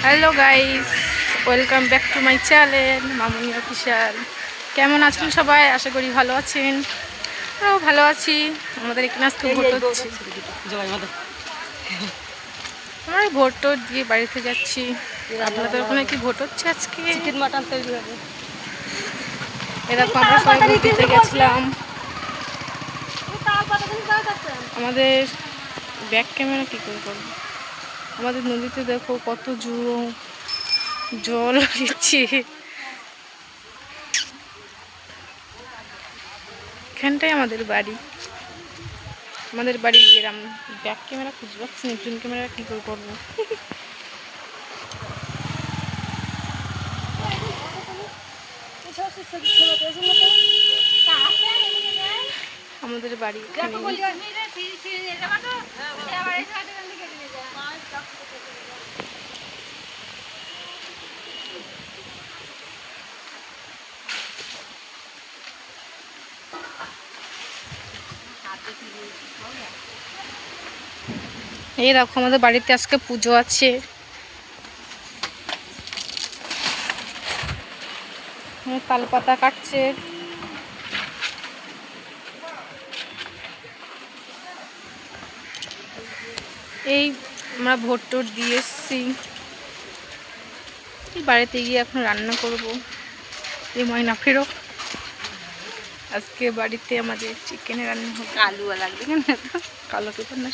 Hello guys, welcome back to my channel Mamuni official. কেমন আছেন সবাই? আশা করি ভালো আছেন। আমরাও ভালো আছি। আমাদের এখানে আজকে ভোট হচ্ছে। আমরা ভোট টোট দিয়ে বাড়িতে যাচ্ছি। আপনাদের ওখানে কি ভোট হচ্ছে আজকে? চিকেন মাটন তৈরি হবে। এরকম আমরা সবাই ভোট দিতে গেছিলাম। আমাদের ব্যাক ক্যামেরা কী করে করবো? আমাদের নদীতে দেখো কত জল হচ্ছে। এখানটাই আমাদের বাড়ি, আমাদের বাড়ির গ্রাম। ব্যাক ক্যামেরা খুঁজে পাচ্ছি না, ফ্রন্ট ক্যামেরা কী করে করবো? আমাদের বাড়ি এই দেখো, আমাদের বাড়িতে আজকে পুজো আছে। তাল পাতা কাটছে। এই আমরা ভোট টোট দিয়ে এসছি। বাড়িতে গিয়ে এখন রান্না করব। এই ময়না ফেরো, আজকে বাড়িতে আমাদের চিকেনের রান্না হবে। আলু লাগবে কেন? কালো পেপার না